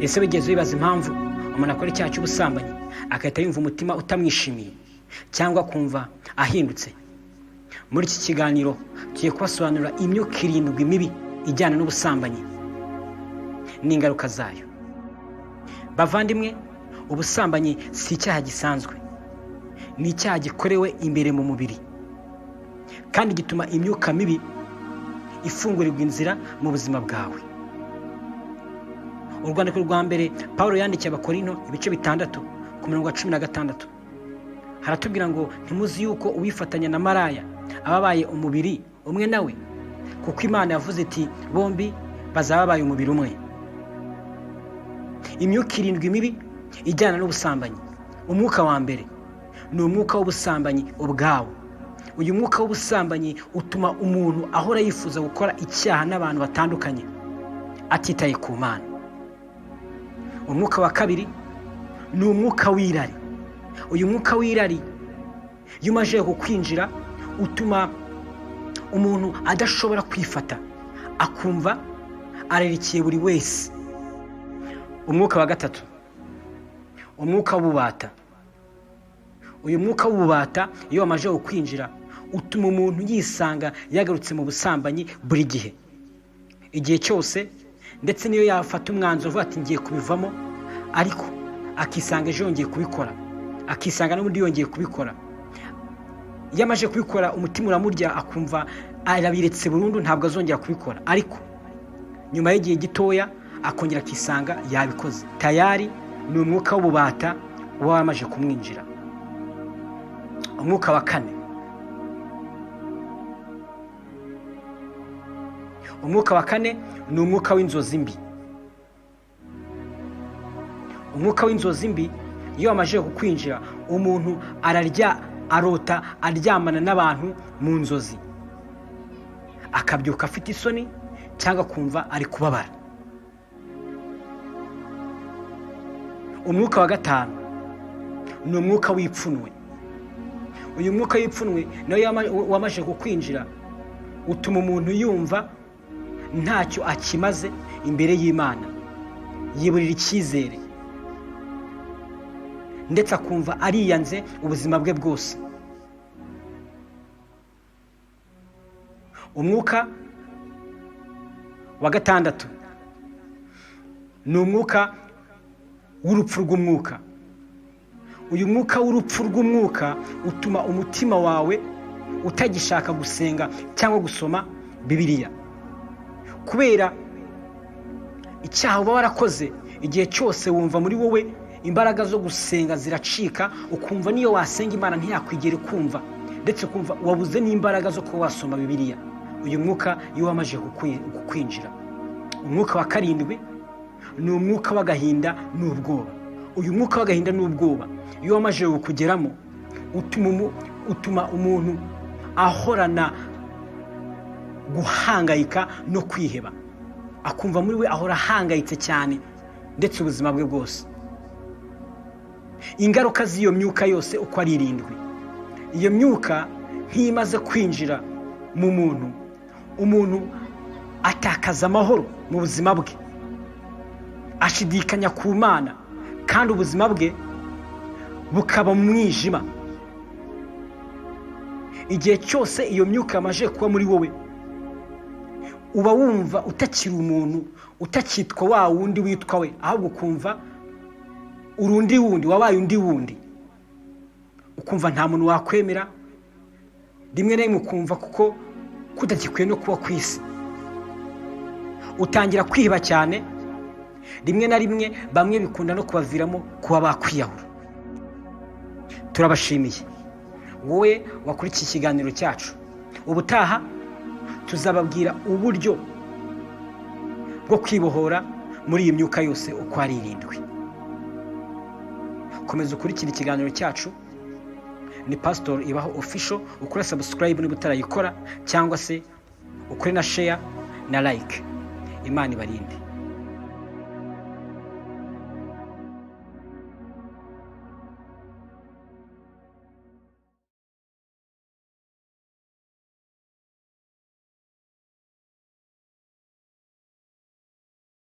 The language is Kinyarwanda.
ese wigeze wibaza impamvu umuntu akora icyaha cy'ubusambanyi agahita yumva umutima utamwishimiye cyangwa kumva ahindutse? Muri iki kiganiro tugiye kubasobanurira imyuka 7 mibi ijyana n'ubusambanyi n'ingaruka zayo. Bavandimwe, ubusambanyi si icyaha gisanzwe, ni icyaha gikorewe imbere mu mubiri kandi gituma imyuka mibi ifungurirwa inzira mu buzima bwawe. Urwandiko rwa mbere Pawulo yandikiye Abakorinto ibice 6:16 haratubwira ngo ntimuzi yuko uwifatanya na maraya ababaye umubiri umwe nawe, kuko Imana yavuze iti bombi bazababaye umubiri umwe. Imyuka 7 mibi ijyana n'ubusambanyi. Umwuka wa mbere ni umwuka w'ubusambanyi ubwawo. Uyu mwuka w'ubusambanyi utuma umuntu ahora yifuza gukora icyaha n'abantu batandukanye atitaye ku Mana. Umwuka wa kabiri ni umwuka w'irari. Uyu mwuka w'irari iyo umaze kukwinjira utuma umuntu adashobora kwifata, akumva ararikiye buri wese. Umwuka wa gatatu, umwuka w'ububata. Uyu mwuka w'ububata iyo wamaze kukwinjira utuma umuntu yisanga yagarutse mu busambanyi buri gihe, igihe cyose, ndetse niyo yafata umwanzuro uvuga ati ngiye kubivamo, ariko akisanga ejo yongeye kubikora, akisanga n'ubundi yongeye kubikora. Iyo amaze kubikora umutima uramurya akumva arabiretse burundu, ntabwo azongera kubikora, ariko nyuma y'igihe gitoya akongera akisanga yabikoze. Tayari ni umwuka w'ububata uba wamaze kumwinjira. Umwuka wa kane, umwuka wa kane ni umwuka w'inzozi mbi. Umwuka w'inzozi mbi iyo wamaze kukwinjira umuntu arota aryamana n'abantu mu nzozi, akabyuka afite isoni cyangwa kumva ari kubabara. Umwuka wa gatanu ni umwuka w'ipfunwe. Uyu mwuka w'ipfunwe nayo wamaze kukwinjira utuma umuntu yumva ntacyo akimaze imbere y'Imana, yiburira icyizere, ndetse akumva ariyanze ubuzima bwe bwose. Umwuka wa gatandatu ni umwuka w'urupfu rw'umwuka. Uyu mwuka w'urupfu rw'umwuka utuma umutima wawe utagishaka gusenga cyangwa gusoma Bibiliya, kubera icyaha uba warakoze. Igihe cyose wumva muri wowe imbaraga zo gusenga ziracika, ukumva niyo wasenga Imana ntiyakwigera kumva, ndetse ukumva wabuze n'imbaraga zo kuba wasoma Bibiliya. Uyu mwuka iyo wamaze kukwinjira. Umwuka wa karindwi ni umwuka w'agahinda n'ubwoba. Uyu mwuka w'agahinda n'ubwoba iyo wamaze kukugeramo utuma umuntu ahorana guhangayika no kwiheba, akumva muri we ahora ahangayitse cyane, ndetse ubuzima bwe bwose. Ingaruka z'iyo myuka yose uko ari 7, iyo myuka ntimaze kwinjira mu muntu, umuntu atakaza amahoro mu buzima bwe, ashidikanya ku Mana, kandi ubuzima bwe bukaba mu mwijima. Igihe cyose iyo myuka yamaze kuba muri wowe, uba wumva utakiri umuntu, utakitwa wa wundi witwa we, ahubwo ukumva urundi wundi, wabaye undi wundi, ukumva nta muntu wakwemera. Rimwe na rimwe ukumva kuko kudakikwiye no kuba ku isi. Utangira kwiba cyane, rimwe na rimwe bamwe bikunda no kubaviramo kuba bakwiyahura. Turabashimiye wowe wakurikiye ikiganiro cyacu. Ubutaha tuzababwira uburyo bwo kwibohora muri iyi myuka yose uko ari 7. Komeza ukurikira ikiganiro cyacu. Ni Pastor Ibaho Official. Ukora subscribe niba utarayikora, cyangwa se ukore na share na like. Imana ibarinde.